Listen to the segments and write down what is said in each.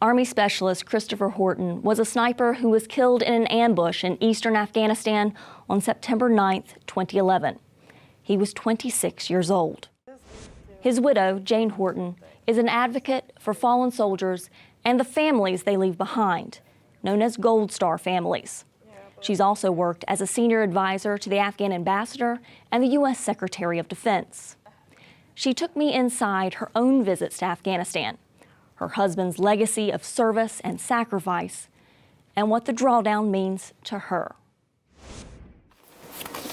Army Specialist Christopher Horton was a sniper who was killed in an ambush in eastern Afghanistan on September 9, 2011. He was 26 years old. His widow, Jane Horton, is an advocate for fallen soldiers and the families they leave behind, known as Gold Star families. She's also worked as a senior advisor to the Afghan ambassador and the U.S. Secretary of Defense. She took me inside her own visits to Afghanistan, her husband's legacy of service and sacrifice, and what the drawdown means to her.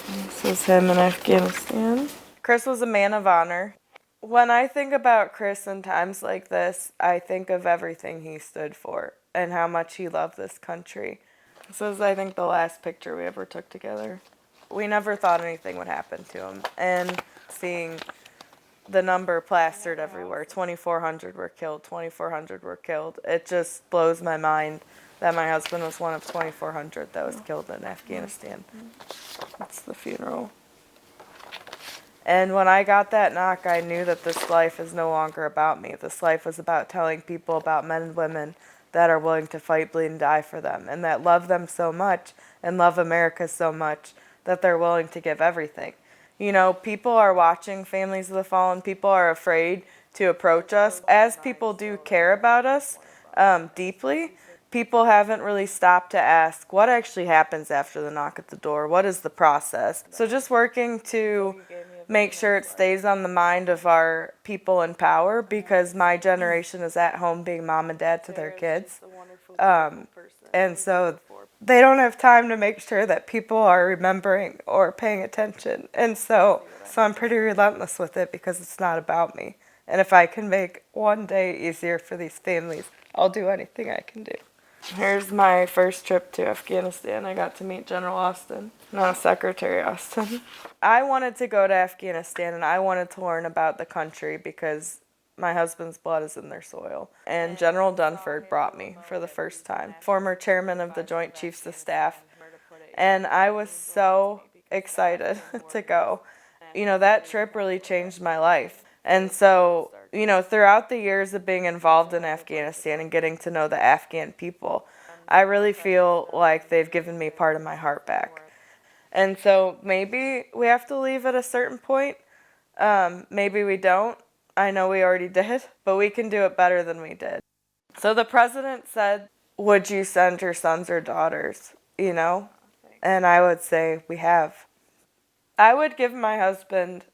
This is him in Afghanistan. Chris was a man of honor. When I think about Chris in times like this, I think of everything he stood for and how much he loved this country. This is, I think, the last picture we ever took together. We never thought anything would happen to him. And seeing the number plastered everywhere, 2,400 were killed, 2,400 were killed. It just blows my mind that my husband was one of 2,400 that was killed in Afghanistan. That's the funeral. And when I got that knock, I knew that this life is no longer about me. This life was about telling people about men and women that are willing to fight, bleed, and die for them, and that love them so much and love America so much that they're willing to give everything. You know, people are watching Families of the Fallen. People are afraid to approach us. As people do care about us deeply, people haven't really stopped to ask what actually happens after the knock at the door. What is the process? So just working to make sure it stays on the mind of our people in power, because my generation is at home being mom and dad to their kids. And so they don't have time to make sure that people are remembering or paying attention. And so I'm pretty relentless with it because it's not about me. And if I can make one day easier for these families, I'll do anything I can do. Here's my first trip to Afghanistan. I got to meet General Austin, no, Secretary Austin. I wanted to go to Afghanistan and I wanted to learn about the country because my husband's blood is in their soil. And General Dunford brought me for the first time, former chairman of the Joint Chiefs of Staff. And I was so excited to go. You know, that trip really changed my life. And so, you know, throughout the years of being involved in Afghanistan and getting to know the Afghan people, I really feel like they've given me part of my heart back. And so maybe we have to leave at a certain point. Maybe we don't. I know we already did, but we can do it better than we did. So the president said, would you send your sons or daughters, you know? And I would say, we have. I would give my husband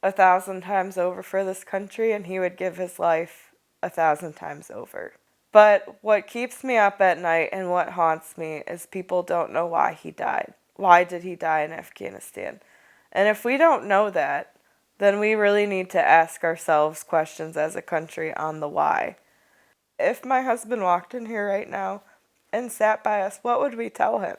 1,000 times over for this country, and he would give his life 1,000 times over. But what keeps me up at night and what haunts me is people don't know why he died. Why did he die in Afghanistan? And if we don't know that, then we really need to ask ourselves questions as a country on the why. If my husband walked in here right now and sat by us, what would we tell him?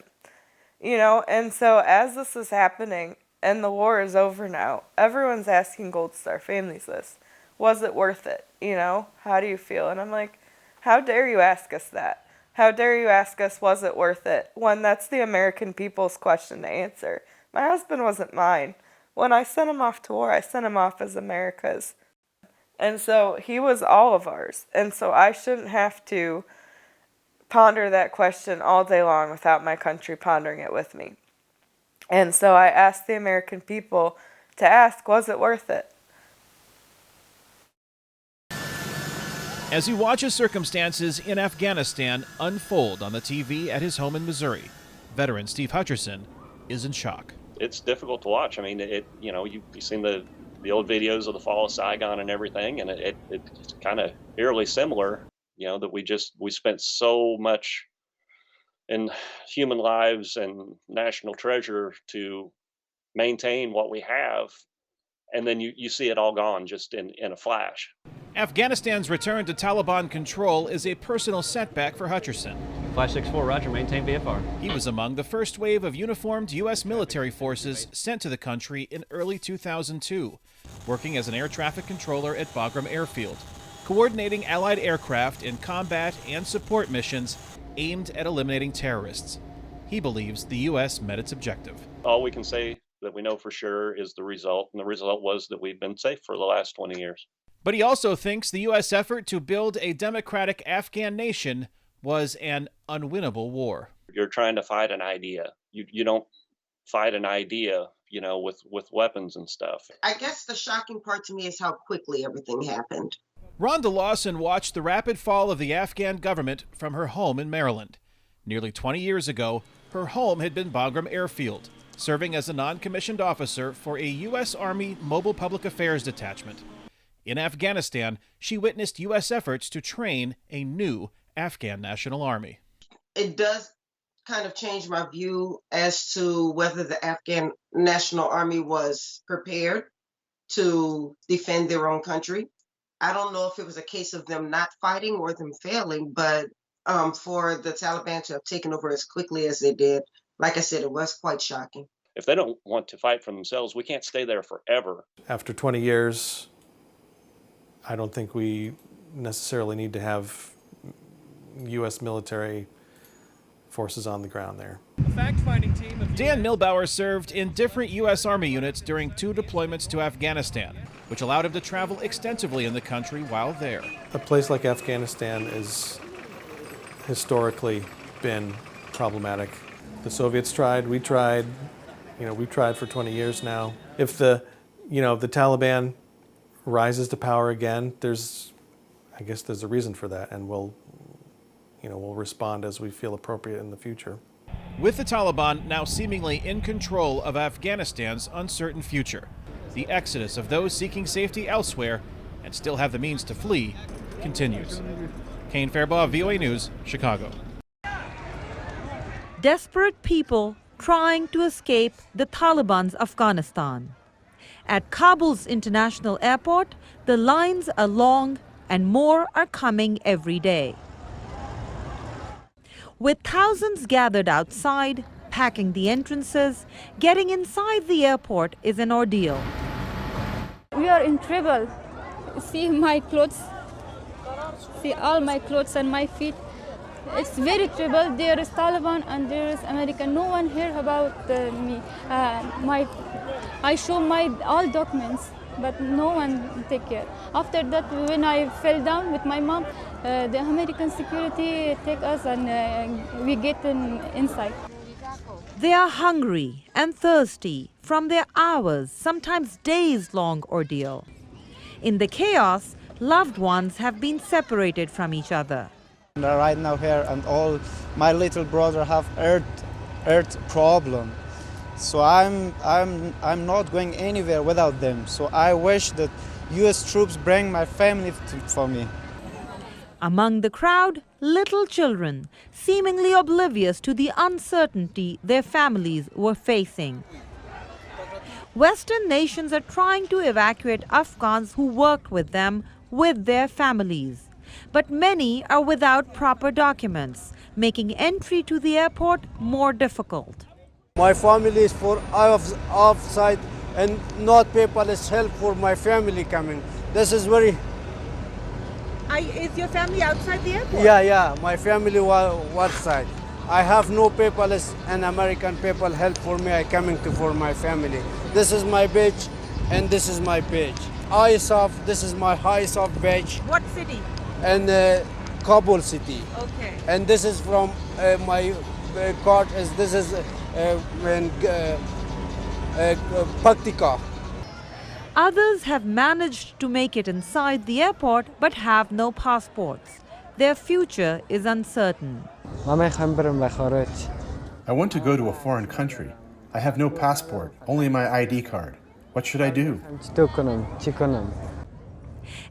You know, and so as this is happening and the war is over now, everyone's asking Gold Star families this. Was it worth it? You know, how do you feel? And I'm like, how dare you ask us that? How dare you ask us, was it worth it? When that's the American people's question to answer. My husband wasn't mine. When I sent him off to war, I sent him off as America's. And so he was all of ours. And so I shouldn't have to ponder that question all day long without my country pondering it with me. And so I asked the American people to ask, was it worth it? As he watches circumstances in Afghanistan unfold on the TV at his home in Missouri, veteran Steve Hutcherson is in shock. It's difficult to watch. I mean, you've seen the old videos of the fall of Saigon and everything, and it's kind of eerily similar, you know, that we spent so much in human lives and national treasure to maintain what we have, and then you see it all gone just in a flash. Afghanistan's return to Taliban control is a personal setback for Hutcherson. Flash 6-4, roger, maintain VFR. He was among the first wave of uniformed U.S. military forces sent to the country in early 2002, working as an air traffic controller at Bagram Airfield, coordinating Allied aircraft in combat and support missions aimed at eliminating terrorists. He believes the U.S. met its objective. All we can say that we know for sure is the result, and the result was that we've been safe for the last 20 years. But he also thinks the U.S. effort to build a democratic Afghan nation was an unwinnable war. You're trying to fight an idea. You don't fight an idea, with weapons and stuff. I guess the shocking part to me is how quickly everything happened. Rhonda Lawson watched the rapid fall of the Afghan government from her home in Maryland. Nearly 20 years ago, her home had been Bagram Airfield, serving as a non-commissioned officer for a U.S. Army Mobile Public Affairs Detachment. In Afghanistan, she witnessed U.S. efforts to train a new Afghan National Army. It does kind of change my view as to whether the Afghan National Army was prepared to defend their own country. I don't know if it was a case of them not fighting or them failing, but for the Taliban to have taken over as quickly as they did, like I said, it was quite shocking. If they don't want to fight for themselves, we can't stay there forever. After 20 years, I don't think we necessarily need to have U.S. military forces on the ground there. Dan Milbauer served in different U.S. Army units during 2 deployments to Afghanistan, which allowed him to travel extensively in the country while there. A place like Afghanistan has historically been problematic. The Soviets tried, we tried, we've tried for 20 years now. If the Taliban rises to power again, I guess there's a reason for that, and we'll respond as we feel appropriate in the future. With the Taliban now seemingly in control of Afghanistan's uncertain future, the exodus of those seeking safety elsewhere and still have the means to flee continues. Kane Fairbaugh, VOA News, Chicago. Desperate people trying to escape the Taliban's Afghanistan. At Kabul's international airport, the lines are long and more are coming every day. With thousands gathered outside, packing the entrances, getting inside the airport is an ordeal. We are in trouble. See my clothes, see all my clothes and my feet. It's very trouble. There is Taliban and there is American. No one hear about me. I show my all documents, but no one take care. After that, when I fell down with my mom, the American security take us and we get inside. They are hungry and thirsty from their hours, sometimes days-long ordeal. In the chaos, loved ones have been separated from each other. Right now here, and all my little brother have earth problem. So I'm not going anywhere without them. So I wish that U.S. troops bring my family for me. Among the crowd, little children, seemingly oblivious to the uncertainty their families were facing. Western nations are trying to evacuate Afghans who worked with them with their families. But many are without proper documents, making entry to the airport more difficult. My family is for offside and not paperless help for my family coming. This is very... Is your family outside the airport? Yeah, my family was side. I have no paperless and American people help for me. I coming for my family. This is my badge and this is my badge. ISAF, this is my ISAF badge. What city? And Kabul city. Okay. And this is from my card. This is Paktika. Others have managed to make it inside the airport but have no passports. Their future is uncertain. I want to go to a foreign country. I have no passport, only my ID card. What should I do?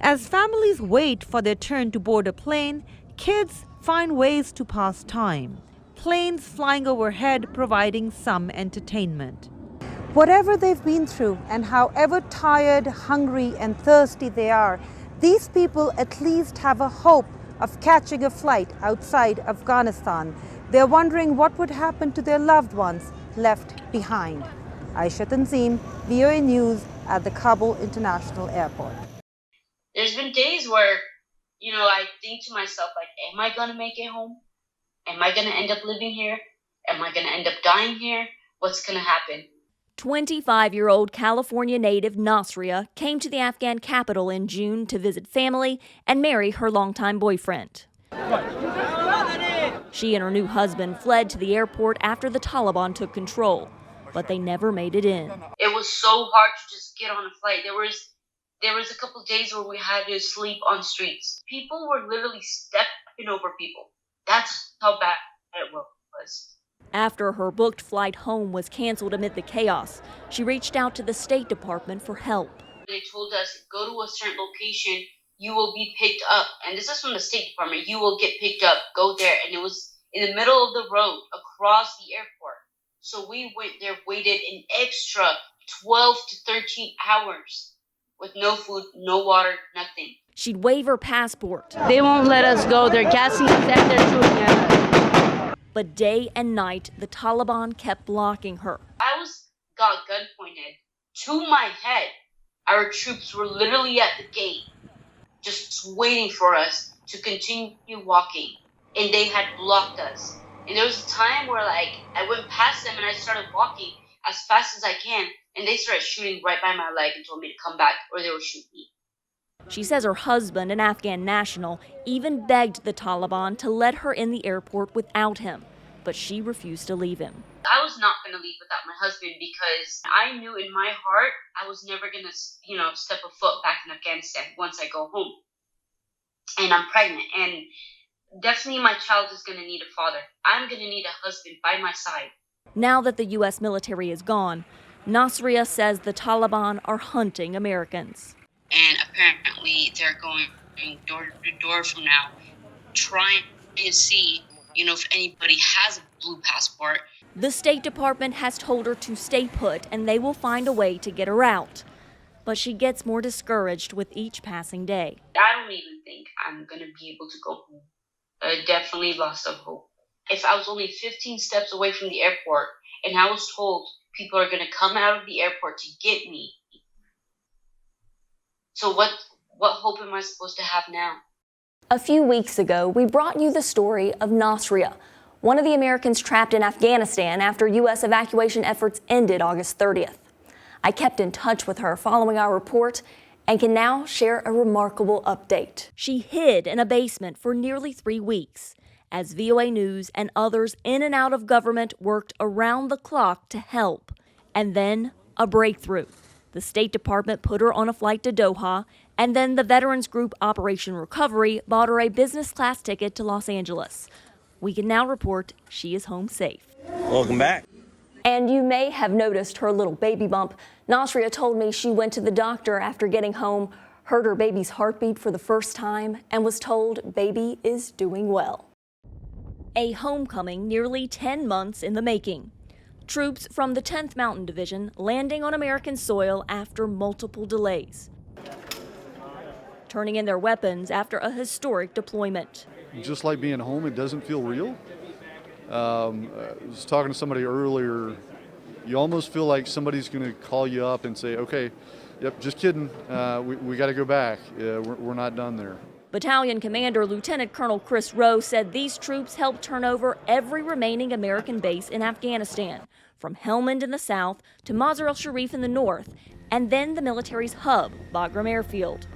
As families wait for their turn to board a plane, kids find ways to pass time. Planes flying overhead providing some entertainment. Whatever they've been through and however tired, hungry and thirsty they are, these people at least have a hope of catching a flight outside Afghanistan. They're wondering what would happen to their loved ones left behind. Aisha Tanzim, VOA News at the Kabul International Airport. There's been days where, I think to myself, am I going to make it home? Am I going to end up living here? Am I going to end up dying here? What's going to happen? 25-year-old California native Nasria came to the Afghan capital in June to visit family and marry her longtime boyfriend. She and her new husband fled to the airport after the Taliban took control, but they never made it in. It was so hard to just get on a flight. There was a couple of days where we had to sleep on streets. People were literally stepping over people. That's how bad it was. After her booked flight home was canceled amid the chaos, she reached out to the State Department for help. They told us, go to a certain location, you will be picked up. And this is from the State Department. You will get picked up. Go there. And it was in the middle of the road across the airport. So we went there, waited an extra 12 to 13 hours with no food, no water, nothing. She'd wave her passport. They won't let us go. They're gassing us and they're shooting at us. But day and night, the Taliban kept blocking her. I got gun pointed to my head. Our troops were literally at the gate, just waiting for us to continue walking. And they had blocked us. And there was a time where I went past them and I started walking as fast as I can. And they started shooting right by my leg and told me to come back or they would shoot me. She says her husband, an Afghan national, even begged the Taliban to let her in the airport without him, but she refused to leave him. I was not going to leave without my husband because I knew in my heart I was never going to, step a foot back in Afghanistan once I go home. And I'm pregnant, and definitely my child is going to need a father. I'm going to need a husband by my side. Now that the U.S. military is gone, Nasria says the Taliban are hunting Americans. And apparently they're going door to door from now, trying to see, if anybody has a blue passport. The State Department has told her to stay put and they will find a way to get her out. But she gets more discouraged with each passing day. I don't even think I'm going to be able to go home. I definitely lost some hope. If I was only 15 steps away from the airport and I was told people are going to come out of the airport to get me, so what hope am I supposed to have now? A few weeks ago, we brought you the story of Nasria, one of the Americans trapped in Afghanistan after U.S. evacuation efforts ended August 30th. I kept in touch with her following our report and can now share a remarkable update. She hid in a basement for nearly 3 weeks as VOA News and others in and out of government worked around the clock to help. And then a breakthrough. The State Department put her on a flight to Doha, and then the veterans group Operation Recovery bought her a business class ticket to Los Angeles. We can now report she is home safe. Welcome back. And you may have noticed her little baby bump. Nasria told me she went to the doctor after getting home, heard her baby's heartbeat for the first time, and was told baby is doing well. A homecoming nearly 10 months in the making. Troops from the 10th Mountain Division landing on American soil after multiple delays, turning in their weapons after a historic deployment. Just like being home, it doesn't feel real. I was talking to somebody earlier. You almost feel like somebody's going to call you up and say, okay, yep, just kidding. We got to go back. We're not done there. Battalion Commander Lieutenant Colonel Chris Rowe said these troops helped turn over every remaining American base in Afghanistan, from Helmand in the south to Mazar al-Sharif in the north, and then the military's hub, Bagram Airfield,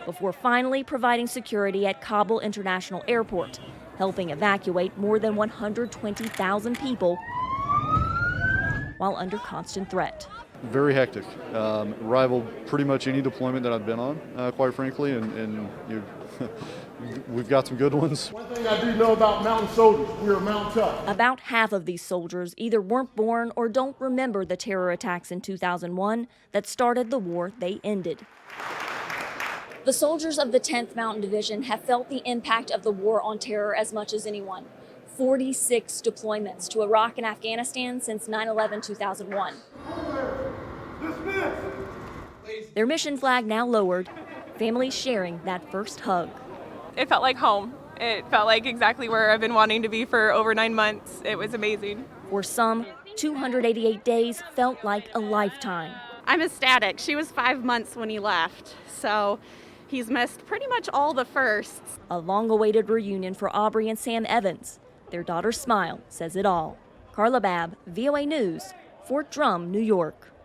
before finally providing security at Kabul International Airport, helping evacuate more than 120,000 people while under constant threat. Very hectic. Rivaled pretty much any deployment that I've been on, quite frankly, and we've got some good ones. One thing I do know about mountain soldiers, we are mountain tough. About half of these soldiers either weren't born or don't remember the terror attacks in 2001 that started the war they ended. The soldiers of the 10th Mountain Division have felt the impact of the war on terror as much as anyone. 46 deployments to Iraq and Afghanistan since 9/11/2001. Their mission flag now lowered, families sharing that first hug. It felt like home. It felt like exactly where I've been wanting to be for over 9 months. It was amazing. For some, 288 days felt like a lifetime. I'm ecstatic. She was 5 months when he left, so he's missed pretty much all the firsts. A long-awaited reunion for Aubrey and Sam Evans. Their daughter's smile says it all. Carla Babb, VOA News, Fort Drum, New York.